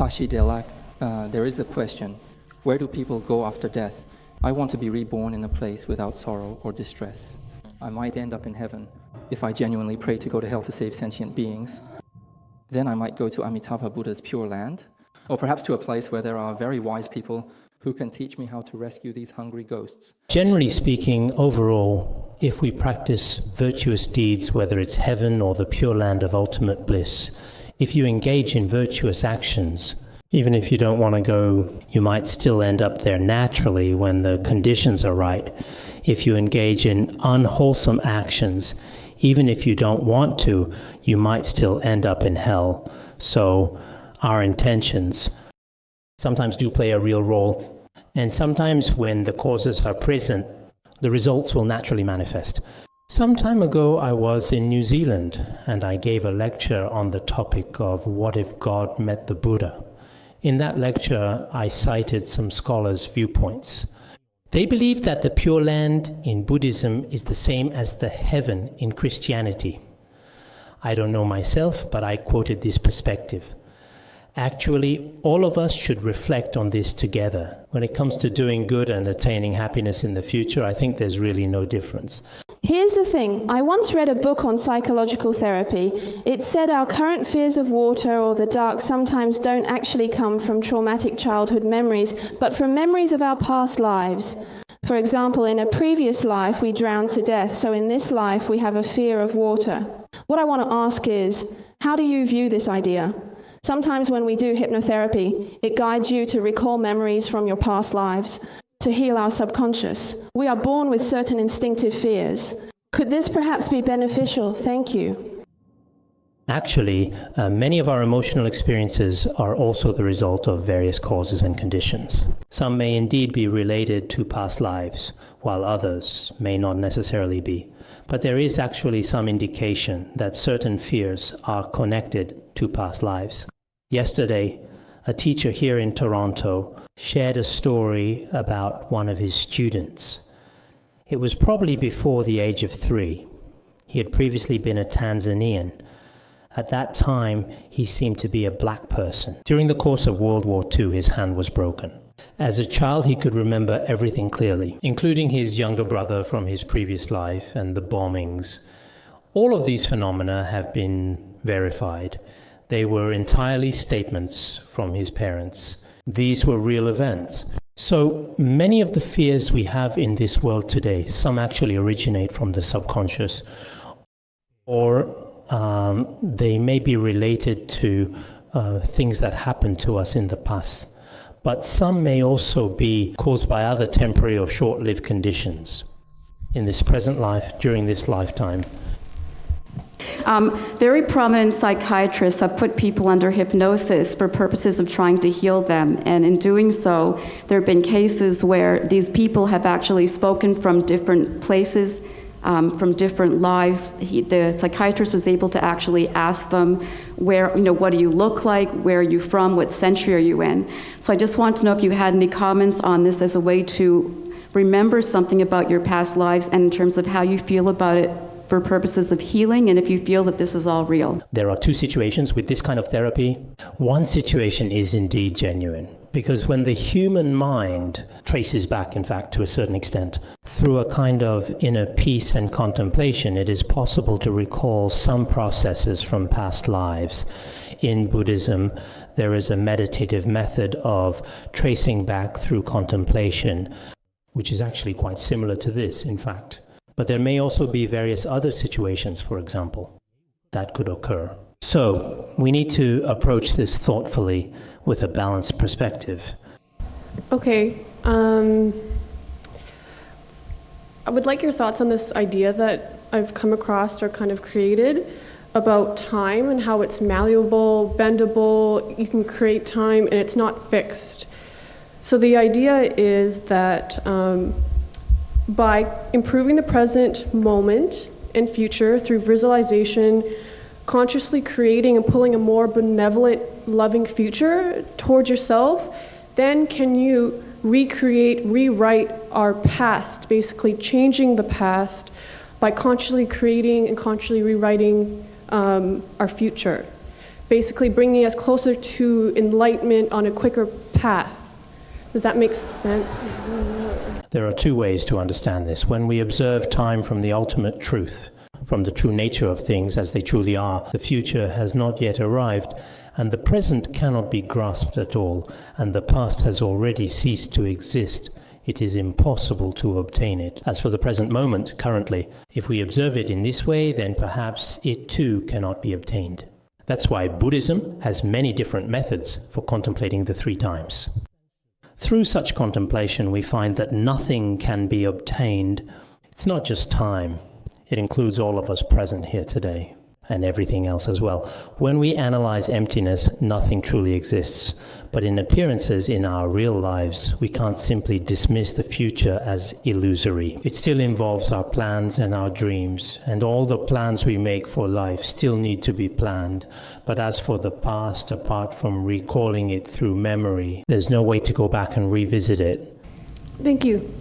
Tashi Delak, there is a question. Where do people go after death? I want to be reborn in a place without sorrow or distress. I might end up in heaven if I genuinely pray to go to hell to save sentient beings. Then I might go to Amitabha Buddha's Pure Land, or perhaps to a place where there are very wise people who can teach me how to rescue these hungry ghosts. Generally speaking, overall, if we practice virtuous deeds, whether it's heaven or the Pure Land of ultimate bliss, if you engage in virtuous actions, even if you don't want to go, you might still end up there naturally when the conditions are right. If you engage in unwholesome actions, even if you don't want to, you might still end up in hell. So our intentions sometimes do play a real role. And sometimes when the causes are present, the results will naturally manifest. Some time ago, I was in New Zealand and I gave a lecture on the topic of what if God met the Buddha. In that lecture, I cited some scholars' viewpoints. They believe that the Pure Land in Buddhism is the same as the heaven in Christianity. I don't know myself, but I quoted this perspective. Actually, all of us should reflect on this together. When it comes to doing good and attaining happiness in the future, I think there's really no difference. Here's the thing. I once read a book on psychological therapy. It said our current fears of water or the dark sometimes don't actually come from traumatic childhood memories, but from memories of our past lives. For example, in a previous life, we drowned to death, so in this life, we have a fear of water. What I want to ask is, how do you view this idea? Sometimes when we do hypnotherapy, it guides you to recall memories from your past lives, to heal our subconscious. We are born with certain instinctive fears. Could this perhaps be beneficial? Thank you. Actually, many of our emotional experiences are also the result of various causes and conditions. Some may indeed be related to past lives, while others may not necessarily be. But there is actually some indication that certain fears are connected to past lives. Yesterday, a teacher here in Toronto shared a story about one of his students. It was probably before the age of 3. He had previously been a Tanzanian. At that time, he seemed to be a black person. During the course of World War II, his hand was broken. As a child, he could remember everything clearly, including his younger brother from his previous life and the bombings. All of these phenomena have been verified. They were entirely statements from his parents. These were real events. So many of the fears we have in this world today, some actually originate from the subconscious, or they may be related to things that happened to us in the past. But some may also be caused by other temporary or short-lived conditions in this present life, during this lifetime. Very prominent psychiatrists have put people under hypnosis for purposes of trying to heal them, and in doing so, there have been cases where these people have actually spoken from different places, from different lives. The psychiatrist was able to actually ask them, what do you look like, where are you from, what century are you in? So I just want to know if you had any comments on this as a way to remember something about your past lives and in terms of how you feel about it for purposes of healing, and if you feel that this is all real. There are 2 situations with this kind of therapy. One situation is indeed genuine, because when the human mind traces back, in fact, to a certain extent, through a kind of inner peace and contemplation, it is possible to recall some processes from past lives. In Buddhism, there is a meditative method of tracing back through contemplation, which is actually quite similar to this, in fact. But there may also be various other situations, for example, that could occur. So we need to approach this thoughtfully with a balanced perspective. Okay. I would like your thoughts on this idea that I've come across or kind of created about time and how it's malleable, bendable, you can create time and it's not fixed. So the idea is that by improving the present moment and future through visualization, consciously creating and pulling a more benevolent, loving future towards yourself, then can you rewrite our past, basically changing the past by consciously creating and consciously rewriting our future. basically bringing us closer to enlightenment on a quicker path. Does that make sense? There are two ways to understand this. When we observe time from the ultimate truth, from the true nature of things as they truly are, the future has not yet arrived, and the present cannot be grasped at all, and the past has already ceased to exist. It is impossible to obtain it. As for the present moment, currently, if we observe it in this way, then perhaps it too cannot be obtained. That's why Buddhism has many different methods for contemplating the three times. Through such contemplation, we find that nothing can be obtained. It's not just time. It includes all of us present here today, and everything else as well. When we analyze emptiness, nothing truly exists. But in appearances in our real lives, we can't simply dismiss the future as illusory. It still involves our plans and our dreams, and all the plans we make for life still need to be planned. But as for the past, apart from recalling it through memory, there's no way to go back and revisit it. Thank you.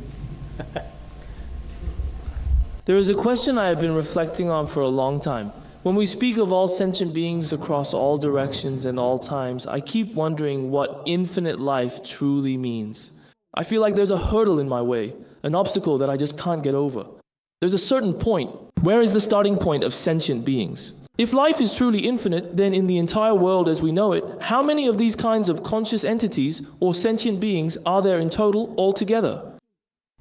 There is a question I have been reflecting on for a long time. When we speak of all sentient beings across all directions and all times, I keep wondering what infinite life truly means. I feel like there's a hurdle in my way, an obstacle that I just can't get over. There's a certain point. Where is the starting point of sentient beings? If life is truly infinite, then in the entire world as we know it, how many of these kinds of conscious entities or sentient beings are there in total altogether?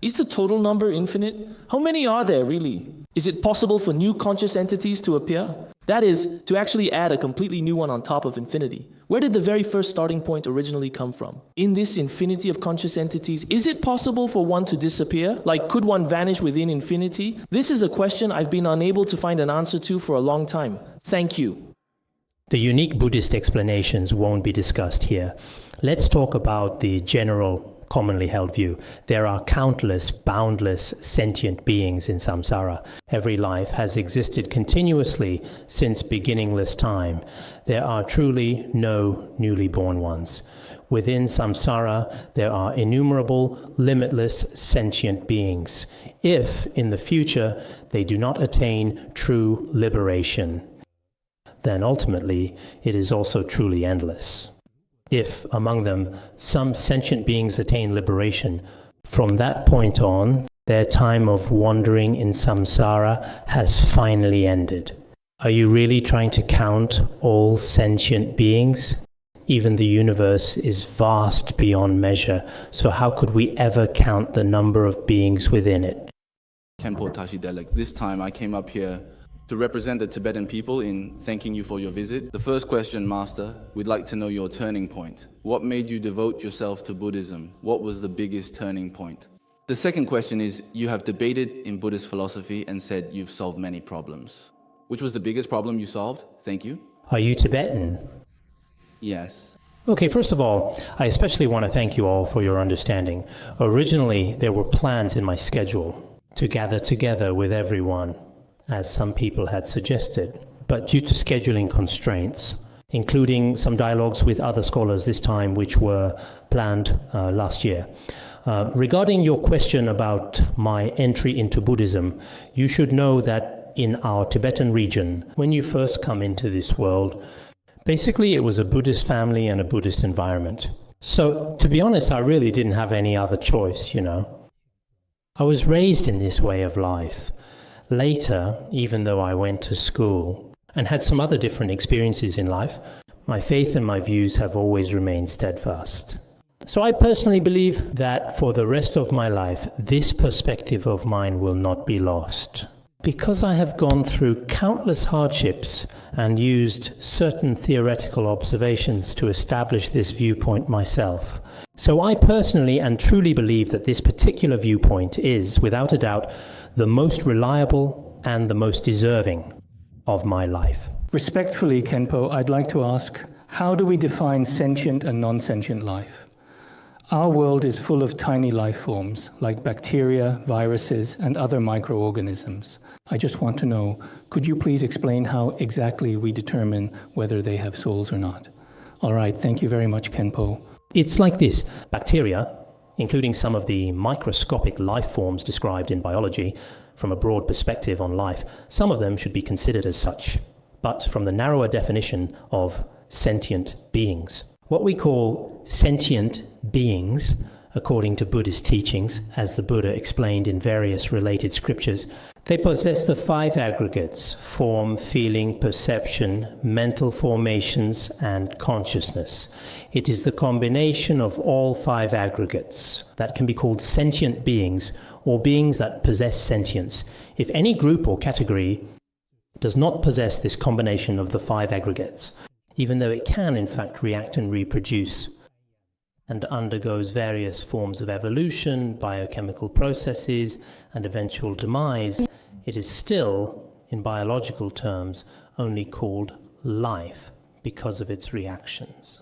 Is the total number infinite? How many are there really? Is it possible for new conscious entities to appear? That is, to actually add a completely new one on top of infinity. Where did the very first starting point originally come from? In this infinity of conscious entities, is it possible for one to disappear? Like, could one vanish within infinity? This is a question I've been unable to find an answer to for a long time. Thank you. The unique Buddhist explanations won't be discussed here. Let's talk about the general commonly held view. There are countless, boundless, sentient beings in samsara. Every life has existed continuously since beginningless time. There are truly no newly born ones. Within samsara, there are innumerable, limitless, sentient beings, if, in the future, they do not attain true liberation. Then ultimately, it is also truly endless. If, among them, some sentient beings attain liberation, from that point on, their time of wandering in samsara has finally ended. Are you really trying to count all sentient beings? Even the universe is vast beyond measure, so how could we ever count the number of beings within it? Khenpo Sodargye. This time I came up here to represent the Tibetan people in thanking you for your visit. The first question, Master, we'd like to know your turning point. What made you devote yourself to Buddhism? What was the biggest turning point? The second question is, you have debated in Buddhist philosophy and said you've solved many problems. Which was the biggest problem you solved? Thank you. Are you Tibetan? Yes. Okay, first of all, I especially want to thank you all for your understanding. Originally, there were plans in my schedule to gather together with everyone, as some people had suggested. But due to scheduling constraints, including some dialogues with other scholars this time, which were planned last year. Regarding your question about my entry into Buddhism, you should know that in our Tibetan region, when you first come into this world, basically it was a Buddhist family and a Buddhist environment. So, to be honest, I really didn't have any other choice, I was raised in this way of life. Later, even though I went to school and had some other different experiences in life, my faith and my views have always remained steadfast. So I personally believe that for the rest of my life, this perspective of mine will not be lost. Because I have gone through countless hardships and used certain theoretical observations to establish this viewpoint myself. So I personally and truly believe that this particular viewpoint is, without a doubt, the most reliable and the most deserving of my life. Respectfully, Khenpo, I'd like to ask, how do we define sentient and non-sentient life? Our world is full of tiny life forms, like bacteria, viruses, and other microorganisms. I just want to know, could you please explain how exactly we determine whether they have souls or not? All right, thank you very much, Khenpo. It's like this. Bacteria, including some of the microscopic life forms described in biology, from a broad perspective on life, some of them should be considered as such. But from the narrower definition of sentient beings. What we call sentient beings, according to Buddhist teachings, as the Buddha explained in various related scriptures, they possess the 5 aggregates: form, feeling, perception, mental formations, and consciousness. It is the combination of all 5 aggregates that can be called sentient beings, or beings that possess sentience. If any group or category does not possess this combination of the 5 aggregates, even though it can in fact react and reproduce, and undergoes various forms of evolution, biochemical processes, and eventual demise, it is still, in biological terms, only called life because of its reactions.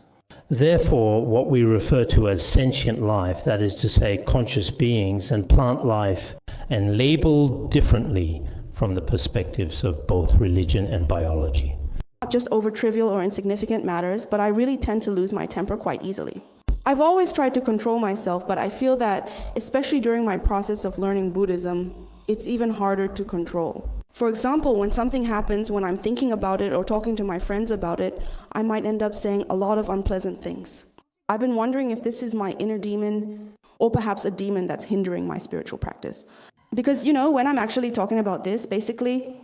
Therefore, what we refer to as sentient life, that is to say conscious beings and plant life, and labeled differently from the perspectives of both religion and biology. Not just over trivial or insignificant matters, but I really tend to lose my temper quite easily. I've always tried to control myself, but I feel that, especially during my process of learning Buddhism, it's even harder to control. For example, when something happens, when I'm thinking about it or talking to my friends about it, I might end up saying a lot of unpleasant things. I've been wondering if this is my inner demon, or perhaps a demon that's hindering my spiritual practice. Because, when I'm actually talking about this, basically,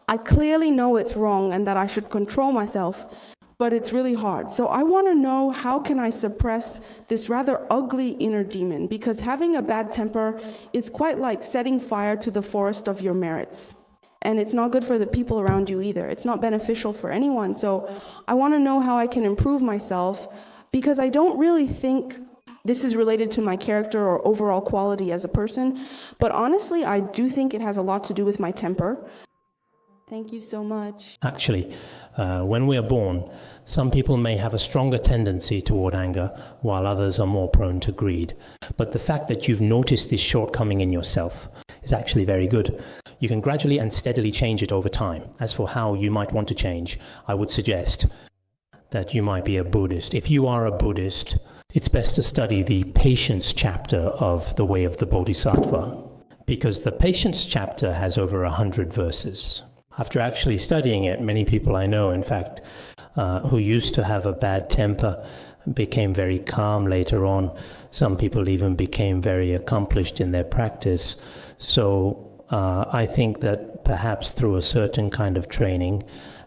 I clearly know it's wrong and that I should control myself, but it's really hard. So I want to know, how can I suppress this rather ugly inner demon? Because having a bad temper is quite like setting fire to the forest of your merits. And it's not good for the people around you either. It's not beneficial for anyone. So I want to know how I can improve myself, because I don't really think this is related to my character or overall quality as a person. But honestly, I do think it has a lot to do with my temper. Thank you so much. Actually, when we are born, some people may have a stronger tendency toward anger, while others are more prone to greed. But the fact that you've noticed this shortcoming in yourself is actually very good. You can gradually and steadily change it over time. As for how you might want to change, I would suggest that you might be a Buddhist. If you are a Buddhist, it's best to study the Patience chapter of The Way of the Bodhisattva, because the Patience chapter has over 100 verses. After actually studying it, many people I know, in fact, who used to have a bad temper became very calm later on. Some people even became very accomplished in their practice. So I think that perhaps through a certain kind of training,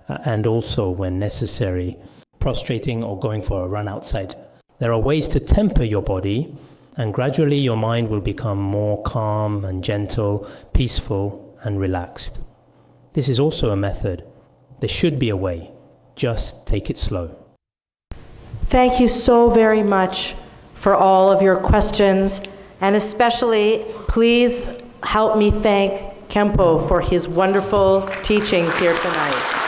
and also when necessary, prostrating or going for a run outside, there are ways to temper your body, and gradually your mind will become more calm and gentle, peaceful and relaxed. This is also a method. There should be a way. Just take it slow. Thank you so very much for all of your questions, and especially please help me thank Khenpo for his wonderful teachings here tonight.